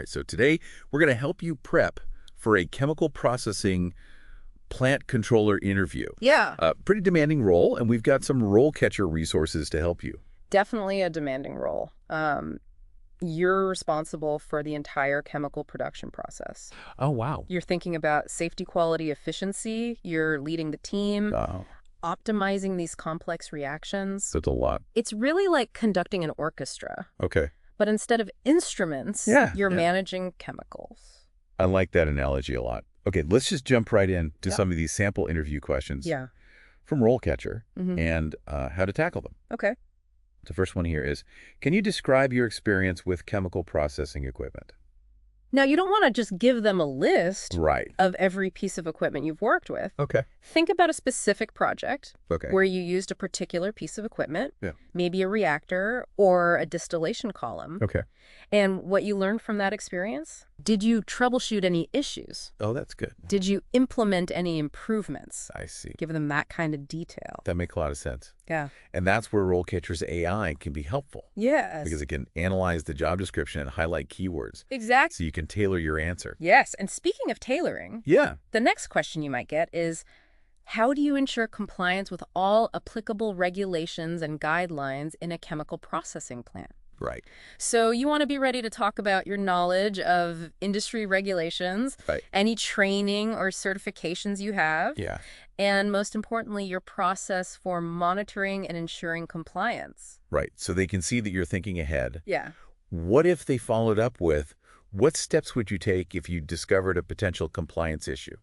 right, so today we're going to help you prep for a chemical processing plant controller interview. Yeah. Pretty demanding role, and we've got some RoleCatcher resources to help you. Definitely a demanding role. You're responsible for the entire chemical production process. Oh, wow. You're thinking about safety, quality, efficiency. You're leading the team, optimizing these complex reactions. That's a lot. It's really like conducting an orchestra. Okay. But instead of instruments, you're managing chemicals. I like that analogy a lot. Okay, let's just jump right in to some of these sample interview questions from RoleCatcher and how to tackle them. Okay. The first one here is, can you describe your experience with chemical processing equipment? Now, you don't want to just give them a list Right. of every piece of equipment you've worked with. Okay. Think about a specific project where you used a particular piece of equipment, maybe a reactor or a distillation column. Okay. And what you learned from that experience? Did you troubleshoot any issues? Oh, that's good. Did you implement any improvements? I see. Give them that kind of detail. That makes a lot of sense. Yeah. And that's where RoleCatcher's AI can be helpful. Yes. Because it can analyze the job description and highlight keywords. Exactly. So you can tailor your answer. Yes. And speaking of tailoring, the next question you might get is, how do you ensure compliance with all applicable regulations and guidelines in a chemical processing plant? Right. So you want to be ready to talk about your knowledge of industry regulations, any training or certifications you have, and most importantly, your process for monitoring and ensuring compliance. Right. So they can see that you're thinking ahead. Yeah. What if they followed up with, what steps would you take if you discovered a potential compliance issue?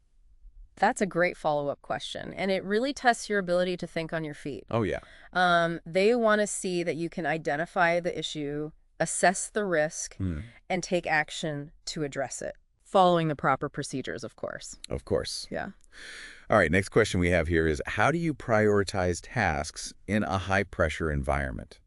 That's a great follow-up question, and it really tests your ability to think on your feet. Oh, yeah. They want to see that you can identify the issue, assess the risk, and take action to address it, following the proper procedures, of course. Of course. Yeah. All right, next question we have here is, how do you prioritize tasks in a high-pressure environment?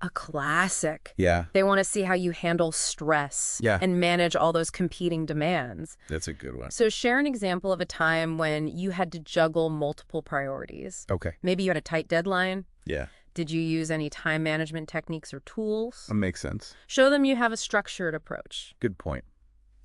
A classic. Yeah. They want to see how you handle stress and manage all those competing demands. That's a good one. So share an example of a time when you had to juggle multiple priorities. Okay. Maybe you had a tight deadline. Yeah. Did you use any time management techniques or tools? That makes sense. Show them you have a structured approach. Good point.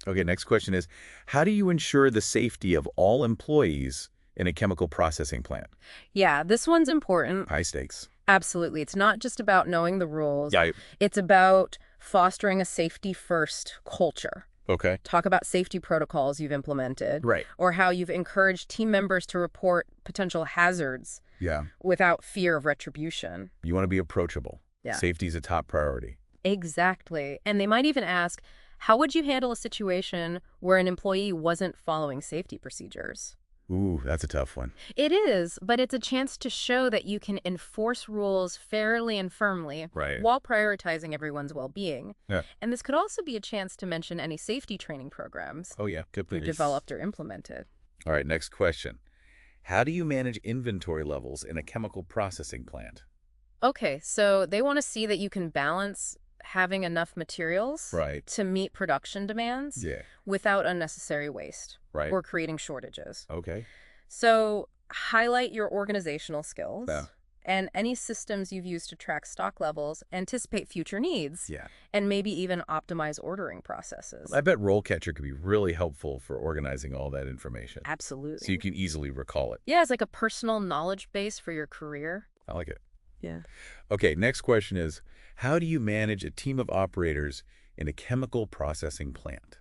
Okay, next question is, how do you ensure the safety of all employees in a chemical processing plant? Yeah, this one's important. High stakes. Absolutely. It's not just about knowing the rules. Yeah. It's about fostering a safety-first culture. Okay. Talk about safety protocols you've implemented. Right. Or how you've encouraged team members to report potential hazards without fear of retribution. You want to be approachable. Yeah. Safety is a top priority. Exactly. And they might even ask, how would you handle a situation where an employee wasn't following safety procedures? Ooh, that's a tough one. It is, but it's a chance to show that you can enforce rules fairly and firmly while prioritizing everyone's well-being. Yeah. And this could also be a chance to mention any safety training programs you developed or implemented. All right, next question. How do you manage inventory levels in a chemical processing plant? Okay, so they want to see that you can balance having enough materials to meet production demands without unnecessary waste or creating shortages. Okay. So highlight your organizational skills and any systems you've used to track stock levels, anticipate future needs, and maybe even optimize ordering processes. I bet RoleCatcher could be really helpful for organizing all that information. Absolutely. So you can easily recall it. Yeah, it's like a personal knowledge base for your career. I like it. Yeah. Okay, next question is, how do you manage a team of operators in a chemical processing plant?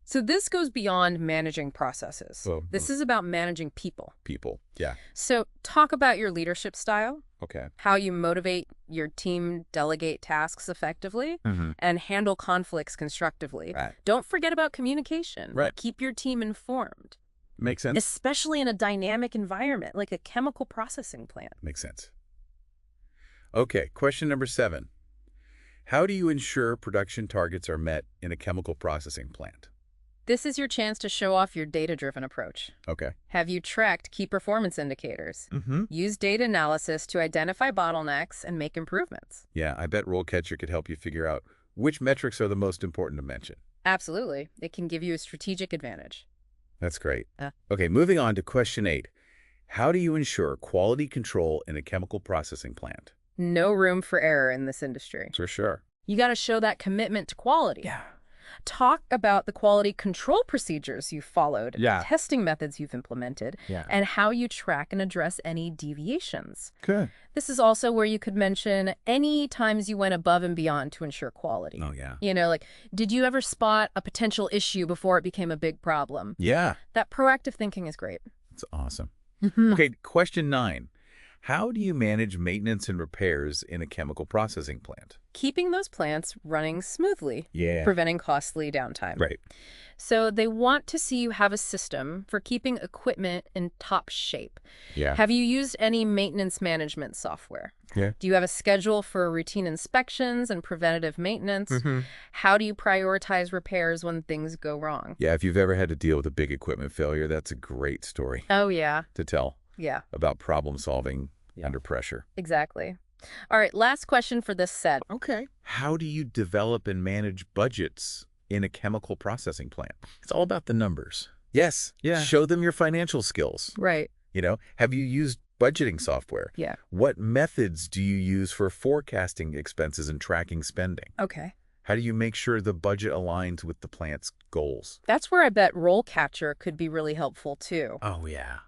So this goes beyond managing processes. This is about managing people. People, yeah. So talk about your leadership style. Okay. How you motivate your team, delegate tasks effectively, and handle conflicts constructively. Right. Don't forget about communication. Right. Keep your team informed. Makes sense. Especially in a dynamic environment like a chemical processing plant. Makes sense. Okay, question number 7. How do you ensure production targets are met in a chemical processing plant? This is your chance to show off your data-driven approach. Okay. Have you tracked key performance indicators? Use data analysis to identify bottlenecks and make improvements. Yeah, I bet RoleCatcher could help you figure out which metrics are the most important to mention. Absolutely. It can give you a strategic advantage. That's great. Okay, moving on to question 8. How do you ensure quality control in a chemical processing plant? No room for error in this industry. For sure. You got to show that commitment to quality. Yeah. Talk about the quality control procedures you've followed, Yeah. testing methods you've implemented, and how you track and address any deviations. Good. This is also where you could mention any times you went above and beyond to ensure quality. Oh, yeah. You know, like, did you ever spot a potential issue before it became a big problem? Yeah. That proactive thinking is great. That's awesome. Okay, question 9. How do you manage maintenance and repairs in a chemical processing plant? Keeping those plants running smoothly. Yeah. Preventing costly downtime. Right. So they want to see you have a system for keeping equipment in top shape. Yeah. Have you used any maintenance management software? Yeah. Do you have a schedule for routine inspections and preventative maintenance? How do you prioritize repairs when things go wrong? Yeah, if you've ever had to deal with a big equipment failure, that's a great story Oh, yeah. to tell about problem solving under pressure. Exactly. All right, last question for this set. Okay. How do you develop and manage budgets in a chemical processing plant? It's all about the numbers. Yes. Yeah. Show them your financial skills. Right. You know, have you used budgeting software? Yeah. What methods do you use for forecasting expenses and tracking spending? Okay. How do you make sure the budget aligns with the plant's goals? That's where I bet RoleCatcher could be really helpful too. Oh, yeah.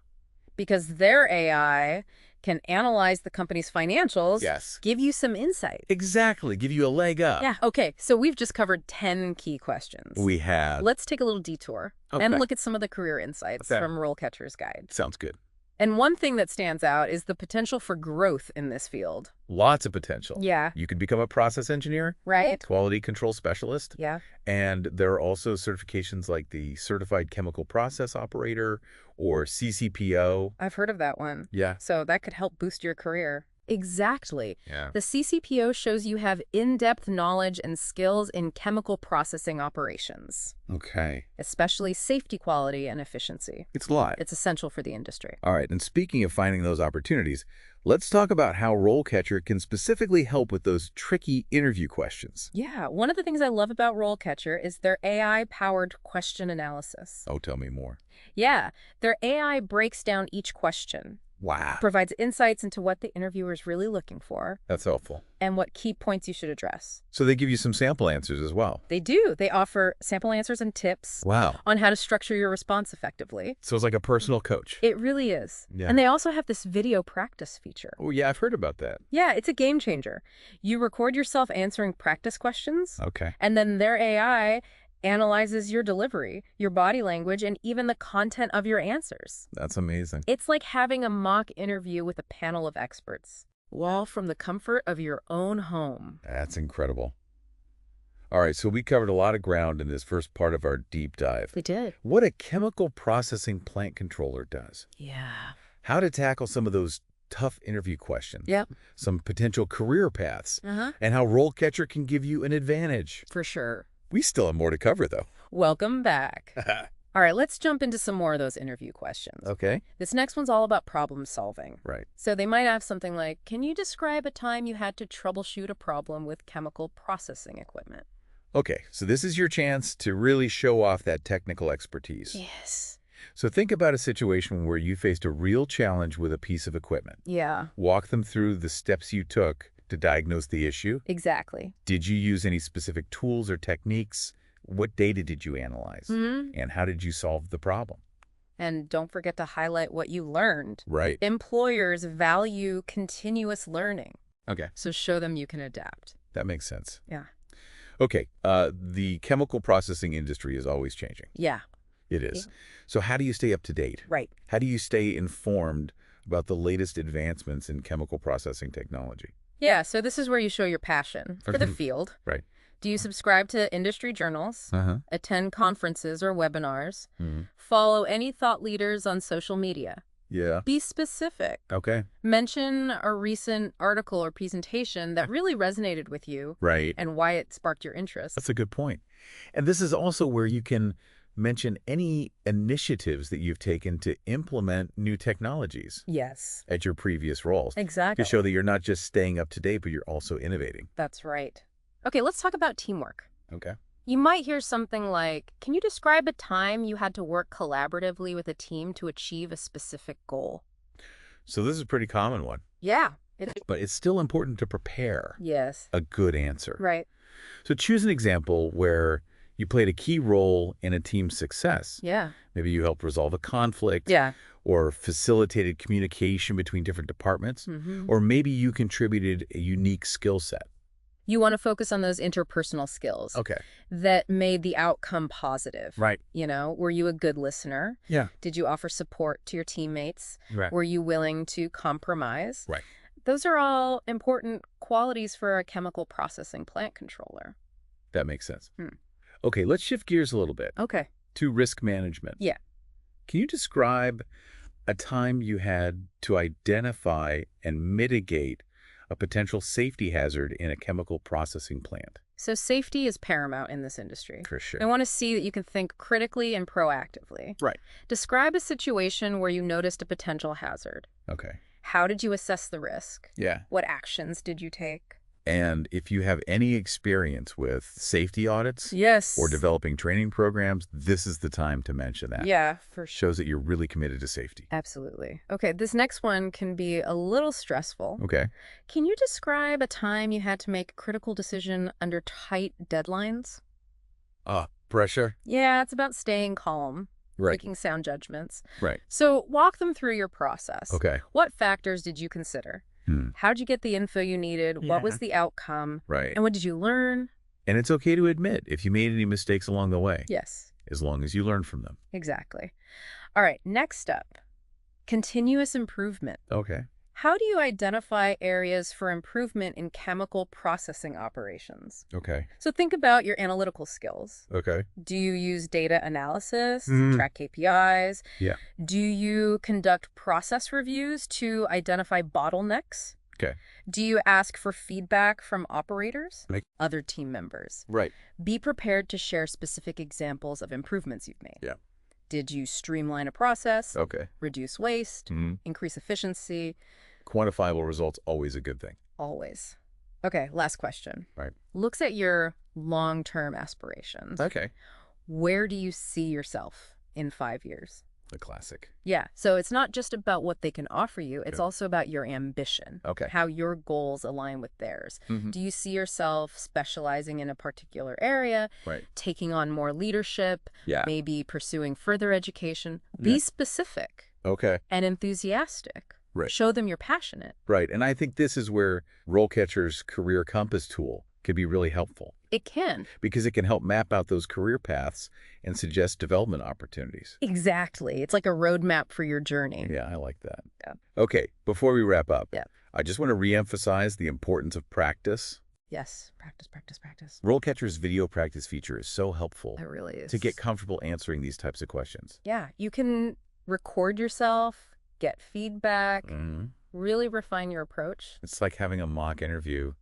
Because their AI can analyze the company's financials, Yes. give you some insight. Exactly. Give you a leg up. Yeah, okay. So we've just covered 10 key questions. We have. Let's take a little detour and look at some of the career insights from RoleCatcher's guide. Sounds good. And one thing that stands out is the potential for growth in this field. Lots of potential. Yeah. You could become a process engineer, Right? quality control specialist. Yeah. And there are also certifications like the Certified Chemical Process Operator or CCPO. I've heard of that one. Yeah. So that could help boost your career. Exactly. Yeah. The CCPO shows you have in-depth knowledge and skills in chemical processing operations, Okay. especially safety, quality, and efficiency. It's a lot. It's essential for the industry. All right. And speaking of finding those opportunities, let's talk about how RoleCatcher can specifically help with those tricky interview questions. Yeah, one of the things I love about RoleCatcher is their AI-powered question analysis. Oh, tell me more. Yeah, their AI breaks down each question, Wow. provides insights into what the interviewer is really looking for, That's helpful. and what key points you should address. So they give you some sample answers as well. They do. They offer sample answers and tips Wow. on how to structure your response effectively. So it's like a personal coach. It really is. Yeah. And they also have this video practice feature. Oh, yeah, I've heard about that. Yeah, it's a game changer. You record yourself answering practice questions, Okay. and then their AI analyzes your delivery, your body language, and even the content of your answers. That's amazing. It's like having a mock interview with a panel of experts, all from the comfort of your own home. That's incredible. All right, so we covered a lot of ground in this first part of our deep dive. We did. What a chemical processing plant controller does. Yeah. How to tackle some of those tough interview questions. Yep. Some potential career paths. Uh-huh. And how RoleCatcher can give you an advantage. For sure. We still have more to cover, though. Welcome back. All right, let's jump into some more of those interview questions. Okay. This next one's all about problem solving. Right. So they might have something like, can you describe a time you had to troubleshoot a problem with chemical processing equipment? Okay, so this is your chance to really show off that technical expertise. Yes. So think about a situation where you faced a real challenge with a piece of equipment. Yeah. Walk them through the steps you took to diagnose the issue. Exactly. Did you use any specific tools or techniques? What data did you analyze? And how did you solve the problem? And don't forget to highlight what you learned. Right. Employers value continuous learning. Okay. So show them you can adapt. That makes sense. Yeah. Okay. The chemical processing industry is always changing. Yeah. It is. So how do you stay up to date? Right. How do you stay informed about the latest advancements in chemical processing technology? Yeah, so this is where you show your passion for the field. Right. Do you subscribe to industry journals, attend conferences or webinars, Mhm. follow any thought leaders on social media? Yeah. Be specific. Okay. Mention a recent article or presentation that really resonated with you Right. and why it sparked your interest. That's a good point. And this is also where you can mention any initiatives that you've taken to implement new technologies Yes. at your previous roles. Exactly. To show that you're not just staying up to date, but you're also innovating. That's right. Okay, let's talk about teamwork. Okay. You might hear something like, can you describe a time you had to work collaboratively with a team to achieve a specific goal? So this is a pretty common one, Yeah. but it's still important to prepare Yes. a good answer. Right. So choose an example where You played a key role in a team's success. Yeah. Maybe you helped resolve a conflict. Yeah. Or facilitated communication between different departments. Or maybe you contributed a unique skill set. You want to focus on those interpersonal skills that made the outcome positive. Right. Were you a good listener? Yeah. Did you offer support to your teammates? Right. Were you willing to compromise? Right. Those are all important qualities for a chemical processing plant controller. That makes sense. Okay, let's shift gears a little bit. Okay. To risk management. Yeah. Can you describe a time you had to identify and mitigate a potential safety hazard in a chemical processing plant? So safety is paramount in this industry. For sure. I want to see that you can think critically and proactively. Right. Describe a situation where you noticed a potential hazard. Okay. How did you assess the risk? Yeah. What actions did you take? And if you have any experience with safety audits or developing training programs, this is the time to mention that. Yeah, for sure. Shows that you're really committed to safety. Absolutely. Okay, this next one can be a little stressful. Okay. Can you describe a time you had to make a critical decision under tight deadlines? Pressure? Yeah, it's about staying calm. Right. Making sound judgments. Right. So walk them through your process. Okay. What factors did you consider? How'd you get the info you needed? Yeah. What was the outcome? Right. And what did you learn? And it's okay to admit if you made any mistakes along the way. Yes. As long as you learn from them. Exactly. All right, next up, continuous improvement. Okay. How do you identify areas for improvement in chemical processing operations? Okay. So think about your analytical skills. Okay. Do you use data analysis, track KPIs? Yeah. Do you conduct process reviews to identify bottlenecks? Okay. Do you ask for feedback from operators? Other team members? Right. Be prepared to share specific examples of improvements you've made. Yeah. Did you streamline a process? Okay. Reduce waste? Increase efficiency? Quantifiable results, always a good thing. Always. Okay, last question. Right. Looks at your long-term aspirations. Okay. Where do you see yourself in 5 years? The classic. Yeah, so it's not just about what they can offer you. It's also about your ambition. Okay. How your goals align with theirs. Do you see yourself specializing in a particular area? Right. Taking on more leadership? Yeah. Maybe pursuing further education? Be specific. Okay. And enthusiastic. Right. Show them you're passionate. Right. And I think this is where RoleCatcher's Career Compass tool can be really helpful. It can. Because it can help map out those career paths and suggest development opportunities. Exactly. It's like a roadmap for your journey. Yeah, I like that. Yeah. Okay, before we wrap up, I just want to reemphasize the importance of practice. Yes, practice, practice, practice. RoleCatcher's video practice feature is so helpful. It really is. To get comfortable answering these types of questions. Yeah, you can record yourself, get feedback, really refine your approach. It's like having a mock interview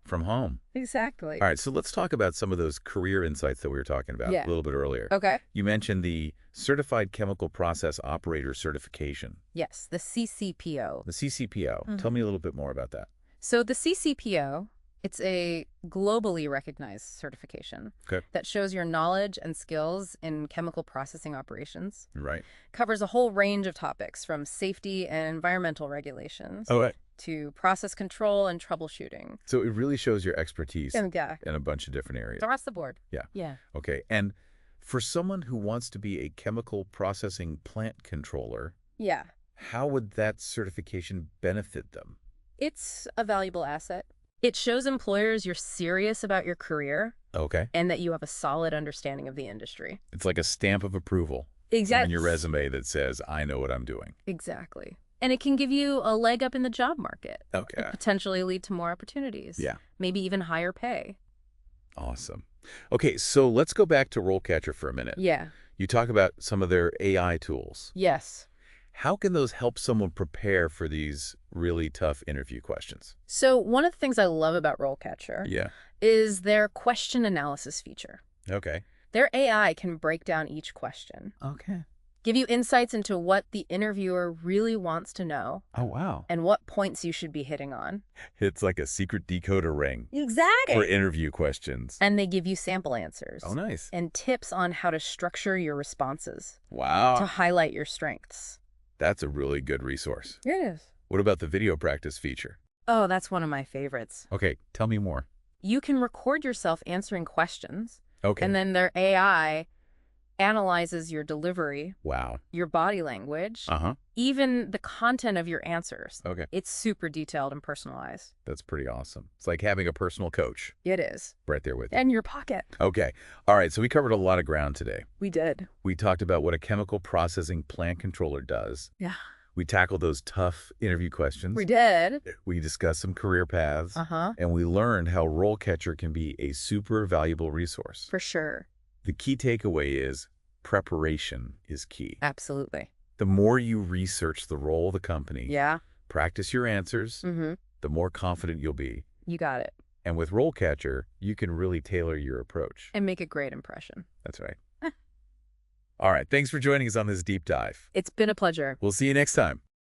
from home. Exactly. All right, so let's talk about some of those career insights that we were talking about a little bit earlier. Okay. You mentioned the Certified Chemical Process Operator Certification. Yes, the CCPO. The CCPO. Tell me a little bit more about that. So the CCPO, it's a globally recognized certification that shows your knowledge and skills in chemical processing operations. Right. Covers a whole range of topics from safety and environmental regulations to process control and troubleshooting. So it really shows your expertise in a bunch of different areas. Across the board. Yeah. Yeah. Okay. And for someone who wants to be a chemical processing plant controller, how would that certification benefit them? It's a valuable asset. It shows employers you're serious about your career. Okay. And that you have a solid understanding of the industry. It's like a stamp of approval on your resume that says, I know what I'm doing. Exactly. And it can give you a leg up in the job market. Okay. And potentially lead to more opportunities. Yeah. Maybe even higher pay. Awesome. Okay, so let's go back to RoleCatcher for a minute. Yeah. You talk about some of their AI tools. Yes. How can those help someone prepare for these really tough interview questions? So one of the things I love about RoleCatcher is their question analysis feature. Okay. Their AI can break down each question. Okay. Give you insights into what the interviewer really wants to know. Oh, wow. And what points you should be hitting on. It's like a secret decoder ring. Exactly. For interview questions. And they give you sample answers. Oh, nice. And tips on how to structure your responses. Wow. To highlight your strengths. That's a really good resource. It is. What about the video practice feature? Oh, that's one of my favorites. Okay, tell me more. You can record yourself answering questions, Okay. And then their AI analyzes your delivery, Wow. your body language, even the content of your answers. Okay. It's super detailed and personalized. That's pretty awesome. It's like having a personal coach. It is. Right there with you. In your pocket. Okay. All right. So we covered a lot of ground today. We did. We talked about what a chemical processing plant controller does. Yeah. We tackled those tough interview questions. We did. We discussed some career paths. And we learned how RoleCatcher can be a super valuable resource. For sure. The key takeaway is preparation is key. Absolutely. The more you research the role of the company, practice your answers, the more confident you'll be. You got it. And with RoleCatcher, you can really tailor your approach. And make a great impression. That's right. All right. Thanks for joining us on this deep dive. It's been a pleasure. We'll see you next time.